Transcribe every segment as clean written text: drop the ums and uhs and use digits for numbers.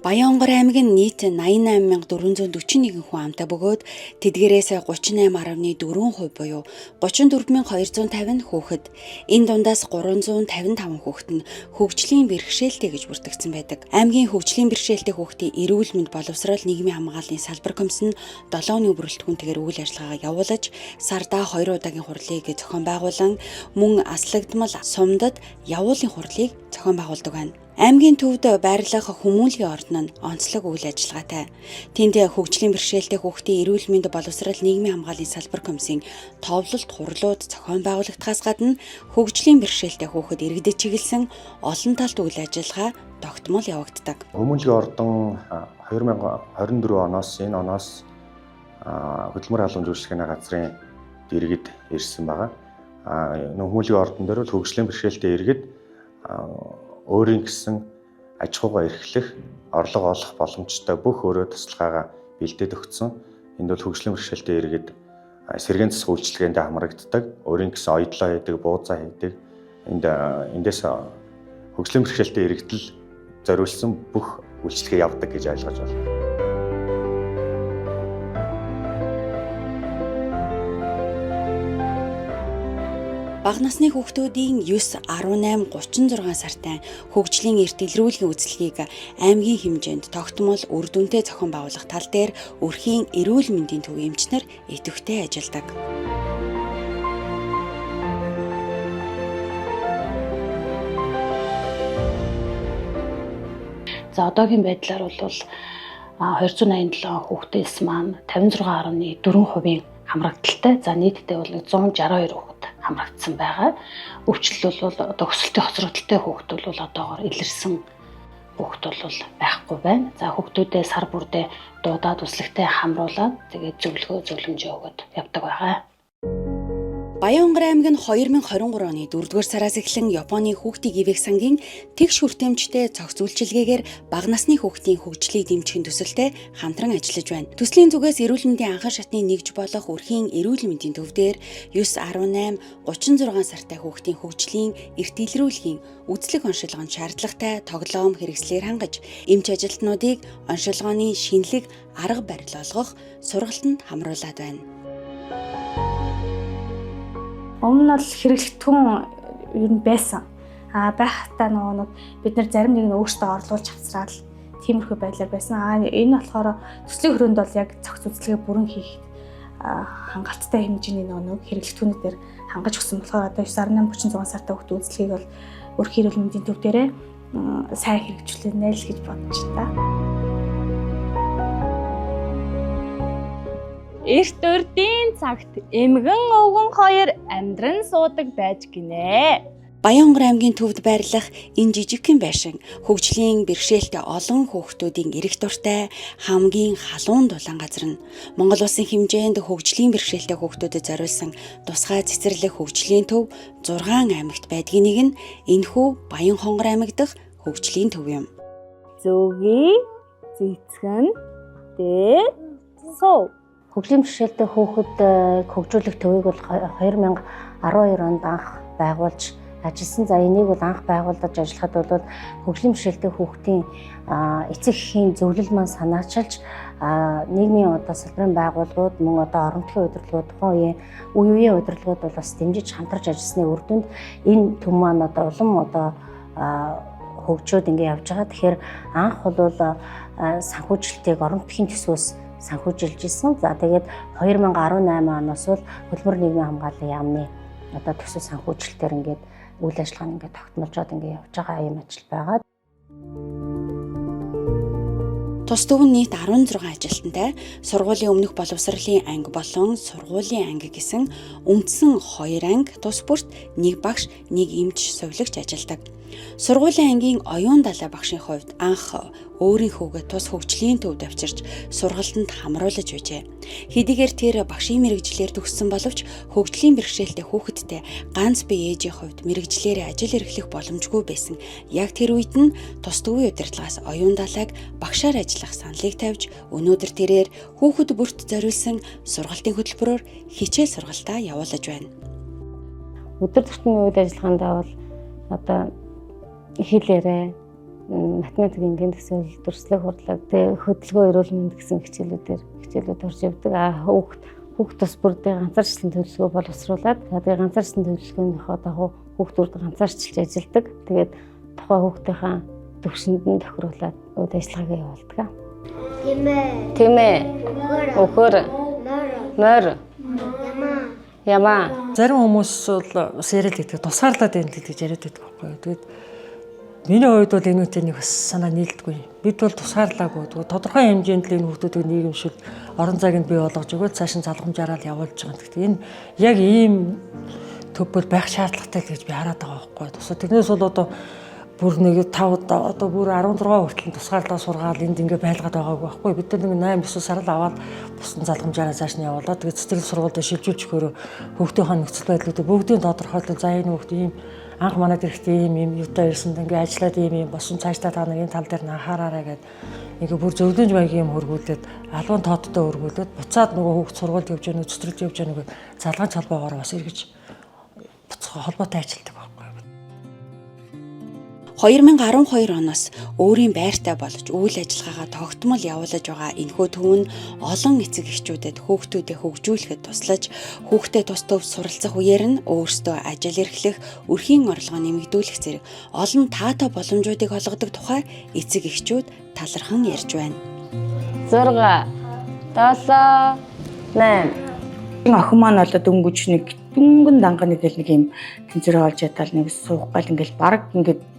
Баянгор аймаг нь нийт 88441 хүн амтай бөгөөд тэдгээрээс 38.4% буюу 34250 хүүхэд, энэ дундаас 355 хүүхэд нь хөгжлийн бэрхшээлтэй гэж бүртгэгдсэн байдаг. Аймгийн хөгжлийн бэрхшээлтэй хүүхдийн эрүүл мэнд боловсрол нийгмийн хамгааллын салбар комисс нь 7 өдрийн бүрэлдэхүүнтэйгээр үйл ажиллагаагаа явуулж, сардаа 2 удаагийн хурлыг зохион байгуулан, мөн аслагдмал сумдад явуулын хурлыг зохион байгуулдаг байна. Аймгийн төвд байрлах хүмүүнлэгийн ордон нь онцлог үйл ажиллагаатай. Тэнд хөгжлийн бэрхшээлтэй хүүхдийн эрүүл мэнд боловсрол нийгмийн хамгааллын салбар комиссийн товлолт хурлууд зохион байгуулагдахаас гадна хөгжлийн бэрхшээлтэй хүүхэд иргэдэд чиглэсэн олон талт үйл ажиллагаа тогтмол явагддаг. Хүмүүнлэгийн ордон 2024 оноос энэ оноос хөдөлмөр халуун зөвшөөрлийн газрын иргэд ирсэн байгаа. Хүмүүнлэгийн ордон дээр хөгжлийн бэрхшээлтэй иргэд өөрийн гэсэн аж ахуйгаа эрхлэх, орлого олох боломжтой бүх өөрөө тусалгаагаа бэлдээд өгсөн. Энд бол хөгжлийн бэрхшээлтэй иргэд сэргээн засаг үйлчилгээнд хамрагддаг, өөрийн гэсэн оёдлоо хийдэг, буудаа хийдэг. Эндээс хөгжлийн бэрхшээлтэй иргэдэл зориулсан бүх үйлчилгээ явдаг гэж ойлгож байна. Бага насны хүүхдүүдийн 9, 18, 36 сартай хөгжлийн эрт илрүүлгийн үйлчлэгийг аймгийн хэмжээнд тогтмол үр дүнтэй зохион байгуулах тал дээр өрхийн эрүүл мэндийн төв эмчнэр идэвхтэй ажилладаг. За одоогийн байдлаар бол 287 хүүхдээс маань 56.4% хамрагдaltaй. За нийтдээ бол 162 хүүхэд хамрагдсан байгаа. Өвчлөл бол одоо өсөлтийн хоцрогдолтой хүүхдүүд бол одоогоор илэрсэн хүүхэд бол байхгүй байна. За хүүхдүүдээ сар бүрдээ дуудаад услагтай хамруулаад тэгээд зөвлөмжөө өгöd явдаг байгаа. Баянгор аймаг нь 2023 оны 4-р сараас эхлэн Японы хүүхдийн ивэх сангийн тэгш хүртээмжтэй цогц үйлчилгээгээр бага насны хүүхдийн хөгжлийг дэмжихийн төсөлтэй хамтран ажиллаж байна. Төслийн зүгээс эрүүл мэндийн анхан шатны нэгж болох өрхийн эрүүл мэндийн төвдөр 9, 18, 36 сартай хүүхдийн хөгжлийн эрт илрүүлгийн үзлэг оншилгоонд шаардлагатай тоглоом хэрэгслээр хангаж, эмч ажилтнуудыг оншилгооны шинэлэг арга барил олгох сургалтанд хамруулад байна. Өмнө нь бол хэрэглэгдэхүүн ер нь байсан. Байхдаа нэг бид нар зарим нэг нь өөртөө орлуулж авсраад тиймэрхүү байдлаар байсан. Энэ болохоор төслийн хөрөөнд бол яг цогц үзлэгээ бүрэн хийх хангалттай хэмжээний нэг хэрэглэгдэхүүнүүд дээр хангаж өгсөн болохоор одоо 9-18-36 сартай хүүхдийн үзлэгийг бол өрхийн эрүүл мэндийн төв дээрээ сайн хэрэгжүүлэх нэйл гэж бодож байна. Эрт урдын цагт эмгэн өвгөн хоёр амьдран суудаг байж гинэ. Баянгор аймгийн төвд байрлах энэ жижигхэн байшин хөгжлийн бэрхшээлтэй олон хүүхдүүдийн эрэх дуртай хамгийн халуун дулаан газар нь Монгол улсын хэмжээнд хөгжлийн бэрхшээлтэй хүүхдүүдэд зориулсан тусгай цэцэрлэг хөгжлийн төв 6 аймагт байдгийн нэг нь энэхүү Баянхонгор аймаг дахь хөгжлийн төв юм. Зөгийн цэцгэн дээр суу. Хөгжлийн бэрхшээлтэй хүүхэд хөгжүүлэх төвийг бол 2012 онд анх байгуулж ажилласан. За энийг бол анх байгуулж ажиллахад бол хөгжлийн бэрхшээлтэй хүүхдийн эцэг эхийн зөвлөл маань санаачилж нийгмийн одоо салбарын байгууллагууд мөн одоо орон нутгийн удирдлагууд тухайн үеийн удирдлагууд бол бас дэмжиж хамтарч ажилласны үр дүнд энэ төв маань одоо улам одоо хөгжөөд ингэ явж байгаа. Тэгэхээр анх бол санхүүжилтийг орон нутгийн төсвөөс санхүүжилж исэн. За тэгээд 2018 оноос бол хөдөлмөр нийгмийн хамгааллын яамны одоо төсөв санхүүжилтээр ингээд үйл ажиллагаа ингээд тогтмолжоод ингээд явж байгаа юм ажил байгаа. Тус төв нь нийт 16 ажилтнтай, сургуулийн өмнөх боловсролын анги болон сургуулийн анги гэсэн үндсэн 2 анги, тус бүрт 1 багш, 1 эмч сувилагч ажилладаг. Сургуулийн ангийн оюун далай багшийн хувьд анх өөрийнхөөгээ тус хөгжлийн төвд авчирч сургалтанд хамруулж байжээ. Хэдийгээр тэр багшийн мэрэгжлээр төгссөн боловч хөгжлийн бэрхшээлтэй хүүхэдтэй ганц бие ээжийн хувьд мэрэгжлээрээ ажил эрхлэх боломжгүй байсан. Яг тэр үед нь тус төвийн удирдлагаас оюун далайг багшаар ажиллах саналыг тавьж өнөөдөр тэрээр хүүхэд бүрт зориулсан сургалтын хөтөлбөрөөр хичээл сургалтаа явуулж байна. Өдөр тутмын үйл ажиллагаандаа бол одоо хэлээрээ математик, энгийн төсөөл, дүрслэх хурлаг, тэгээ хөдөлгөөн эрүүл мэнд гэсэн хичээлүүд орж явдаг. Хүүхд тус бүрдээ ганцаарчлан төлөвлөгөө боловсруулад тэгээ ганцаарчлан төлөвлөгөөнийхөө дагуу хүүхдүүд ганцаарчилж ажилладаг. Тэгээд тухайн хүүхдийнхаа төвшөнд нь тохируулаад үйл ажиллагаагаа явуулдаг. Тэмээ. Өхөр. Мөр. Ямаа. Зарим хүмүүс бол сериал гэдэг тусгаарлаад байна гэж яриад байдаг байхгүй. Тэгээд миний хувьд бол энэ үетэй нэг бас санаа нийлдэггүй. Бид бол тусгаарлаагүй. Тодорхой хэмжээнд л энэ хүмүүсийг нийгэмшил орон зайг нь бий болгож өгөөд цааш нь залгамжаараа л явуулж байгаа. Гэхдээ энэ яг ийм төвбөр байх шаардлагатай гэж би хараад байгаа байхгүй. Тэрнээс бол одоо бүр нэг 5 одоо бүр 16 хүртэл тусгаарлаа сургаал энд ингээ байлгаад байгаагүй байхгүй. Бид нар нэг 8-9 сар л аваад бусдын залгамжаараа цааш нь явуулаад тэгээд цэцэрлэг сургуульд шилжүүлж өгөхөөр хүүхдийн нөхцөл байдлуудыг бүгдийг тодорхойлон за энэ хүүхд ийм анх манад ирэхдээ ийм юутай ирсэнд ингээ ажиллаад ийм босон цаашдаа та нар энэ тал дээр нь анхаараарай гэд ингээ бүр зөвлөмж маягийн юм хөргүүлээд албан тооттой хөргүүлээд буцаад нөгөө хүүхд сургуульд явж яах цэцэрлэгт явж яах нөгөө залгаан холбоогоор бас эргэж буцаа холбоотой ажилладаг байхгүй. 2012 оноос өөрийн байртай болж үйл ажиллагаагаа тогтмол явуулж байгаа энэхүү төв нь олон эцэг эхчүүдэд хүүхдүүдээ хөгжүүлэхэд туслаж хүүхдээ тус төв суралцах үеэр нь өөрсдөө ажил эрхлэх, өрхийн орлогоо нэмэгдүүлэх зэрэг олон таатай боломжуудыг олгодог тухай эцэг эхчүүд талархан ярьж байна. 6 7 8 охин маань болоод дөнгөж нэг дүнгэн данга нэг л нэг юм тэнцвэр олж ядал нэг суух гал ингээл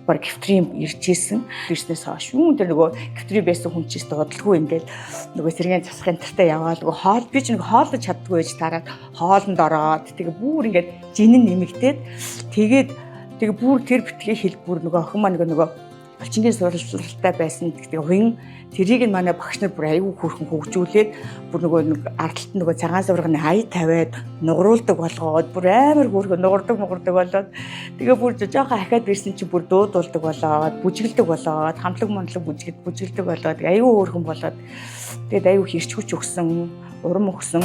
баг гифтрийн ирж ийсэн. Тэрснээс хойш юм тэр нөгөө гифтри байсан хүн чинь дуудлаггүй ингээл нөгөө сэргийн засахын тартай яваад нөгөө хоол би ч нэг хооллож чаддгүй байж тараад хоолнд ороод тэгээ бүр ингээд жинэн нэмэгдээд тэгээ бүр тэр битгий хэл бүр нөгөө охин маань нөгөө Балчингийн суралцлагатай байсан. Тэгээ хувийн тэрийг нь манай багш нар бүр аягүй хөөрхөн хөгжүүлээд бүр нөгөө нэг ардталт нөгөө цагаан суврагны ая тавиад нугруулдаг болгоод бүр амар хөөрхөн нугурдаг болоод тэгээ бүр жоохон ахаад ирсэн чинь бүр дуудулдаг болоод бүжгэлдэг болоод хамтлаг бүжгэлдэг болоод аягүй хөөрхөн болоод тэгээд аягүй хэрч хүч өгсөн урам өгсөн.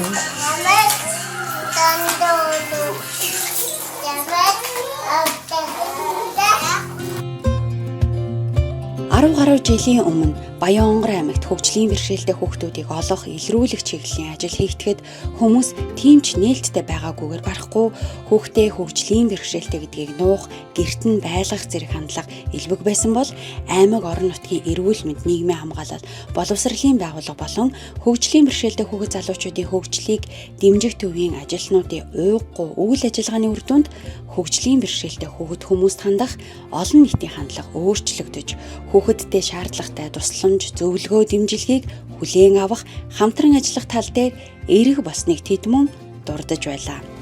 10 гаруй жилийн өмнө Баянгар аймагт хөгжлийн бэрхшээлтэй хүүхдүүдийг олох, илрүүлэх чиглэлийн ажил хийгдэхэд хүмүүс тийм ч нээлттэй байгаагүйгээр барахгүй хүүхдээ хөгжлийн бэрхшээлтэй гэдгийг нуух, гэрт нь байлгах зэрэг хандлага илбэг байсан бол аймаг орон нутгийн эрүүл мэнд нийгмийн хамгаалал, боловсролын байгууллага болон хөгжлийн бэрхшээлтэй хүүхэд залуучуудын хөгжлийг дэмжих төвийн ажилтнуудын уйггүй үйл ажиллагааны үр дүнд хөгжлийн бэрхшээлтэй хүүхэд хүмүүст хандах олон нийтийн хандлага өөрчлөгдөж хүүхэдтэй шаардлагатай тусламж, зөвлөгөө, дэмжлэгийг хүлээн авах, хамтран ажиллах тал дээр эрэг болсныг тэд мөн дурдж байлаа.